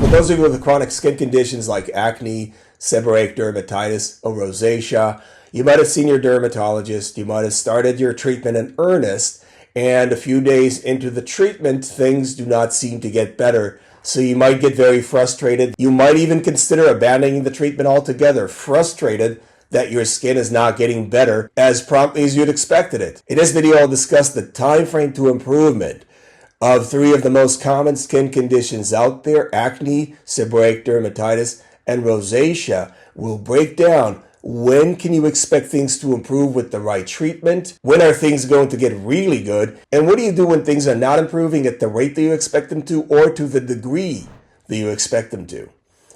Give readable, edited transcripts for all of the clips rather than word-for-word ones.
For those of you with chronic skin conditions like acne, seborrheic dermatitis, or rosacea, you might have seen your dermatologist, you might have started your treatment in earnest, and a few days into the treatment, things do not seem to get better. So you might get very frustrated. You might even consider abandoning the treatment altogether, frustrated that your skin is not getting better as promptly as you'd expected it. In this video, I'll discuss the time frame to improvement of 3 of the most common skin conditions out there: acne, seborrheic dermatitis, and rosacea. We'll break down when can you expect things to improve with the right treatment, when are things going to get really good, and what do you do when things are not improving at the rate that you expect them to or to the degree that you expect them to.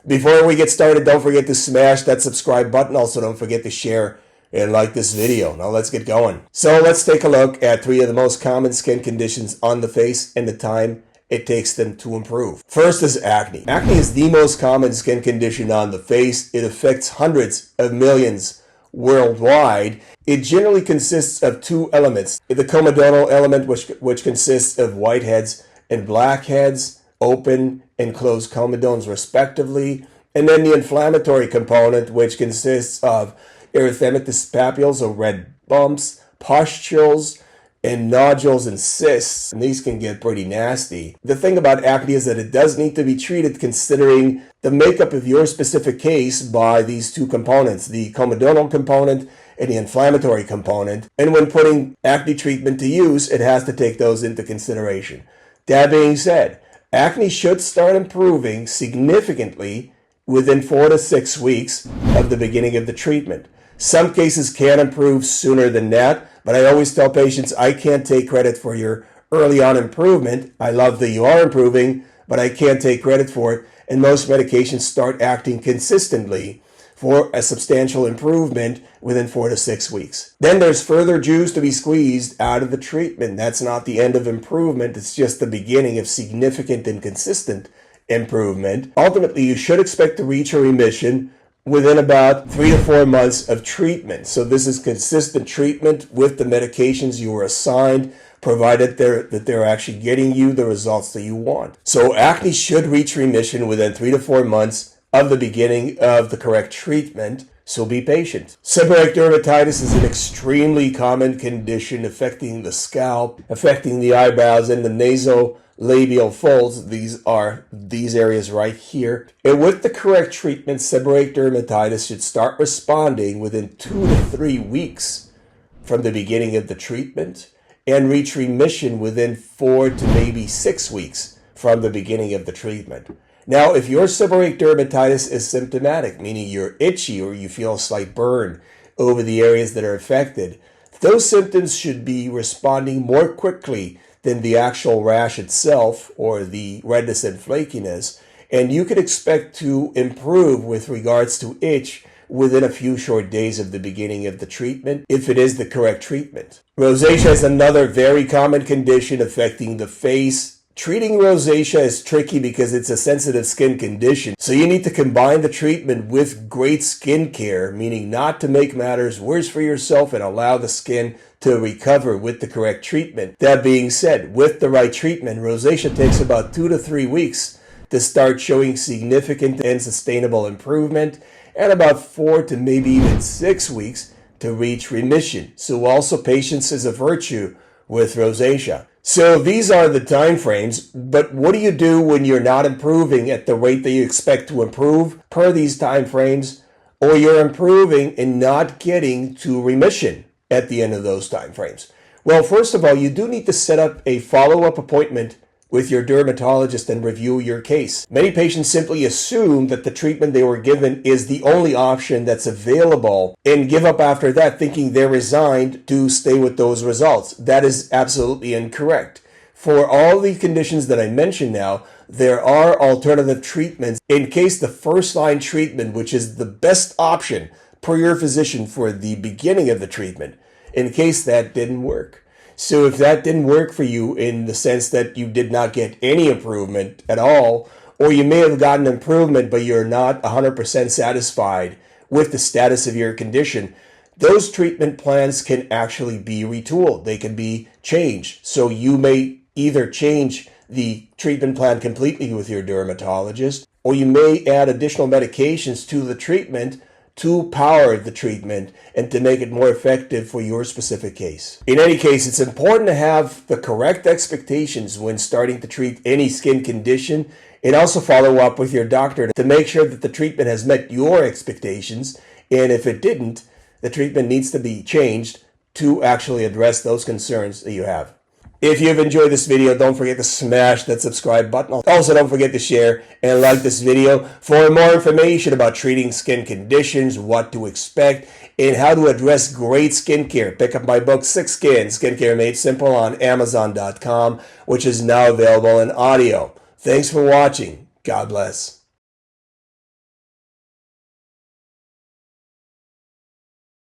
Before we get started, don't forget to smash that subscribe button. Also, don't forget to share and like this video. Now let's get going. So let's take a look at 3 of the most common skin conditions on the face and the time it takes them to improve. First is acne. Acne is the most common skin condition on the face. It affects hundreds of millions worldwide. It generally consists of 2 elements: the comedonal element, which consists of whiteheads and blackheads, open and closed comedones respectively, and then the inflammatory component, which consists of erythematous papules or red bumps, pustules, and nodules and cysts, and these can get pretty nasty. The thing about acne is that it does need to be treated considering the makeup of your specific case by these 2 components, the comedonal component and the inflammatory component. And when putting acne treatment to use, it has to take those into consideration. That being said, acne should start improving significantly within 4 to 6 weeks of the beginning of the treatment. Some cases can improve sooner than that, but I always tell patients I can't take credit for your early on improvement. I love that you are improving, but I can't take credit for it. And most medications start acting consistently for a substantial improvement within 4 to 6 weeks. Then there's further juice to be squeezed out of the treatment. That's not the end of improvement. It's just the beginning of significant and consistent improvement. Ultimately, you should expect to reach a remission within about 3 to 4 months of treatment. So this is consistent treatment with the medications you were assigned, provided they're actually getting you the results that you want. So acne should reach remission within 3 to 4 months of the beginning of the correct treatment. So be patient. Seborrheic dermatitis is an extremely common condition affecting the scalp, affecting the eyebrows and the nasolabial folds. These are these areas right here. And with the correct treatment, seborrheic dermatitis should start responding within 2 to 3 weeks from the beginning of the treatment and reach remission within 4 to maybe 6 weeks from the beginning of the treatment. Now, if your seborrheic dermatitis is symptomatic, meaning you're itchy or you feel a slight burn over the areas that are affected, those symptoms should be responding more quickly than the actual rash itself or the redness and flakiness, and you can expect to improve with regards to itch within a few short days of the beginning of the treatment if it is the correct treatment. Rosacea is another very common condition affecting the face. Treating rosacea is tricky because it's a sensitive skin condition, so you need to combine the treatment with great skin care, meaning not to make matters worse for yourself and allow the skin to recover with the correct treatment. That being said, with the right treatment, rosacea takes about 2 to 3 weeks to start showing significant and sustainable improvement, and about 4 to maybe even 6 weeks to reach remission. So also patience is a virtue with rosacea. So these are the time frames, but what do you do when you're not improving at the rate that you expect to improve per these time frames, or you're improving and not getting to remission at the end of those time frames? Well, first of all, you do need to set up a follow-up appointment with your dermatologist and review your case. Many patients simply assume that the treatment they were given is the only option that's available and give up after that, thinking they're resigned to stay with those results. That is absolutely incorrect. For all the conditions that I mentioned now, there are alternative treatments in case the first-line treatment, which is the best option per your physician for the beginning of the treatment, in case that didn't work. So if that didn't work for you in the sense that you did not get any improvement at all, or you may have gotten improvement but you're not 100% satisfied with the status of your condition, those treatment plans can actually be retooled. They can be changed. So you may either change the treatment plan completely with your dermatologist, or you may add additional medications to the treatment to power the treatment and to make it more effective for your specific case. In any case, it's important to have the correct expectations when starting to treat any skin condition, and also follow up with your doctor to make sure that the treatment has met your expectations, and if it didn't, the treatment needs to be changed to actually address those concerns that you have. If you've enjoyed this video, don't forget to smash that subscribe button. Also, don't forget to share and like this video. For more information about treating skin conditions, what to expect, and how to address great skincare, pick up my book, Six Skin, Skincare Made Simple on Amazon.com, which is now available in audio. Thanks for watching. God bless.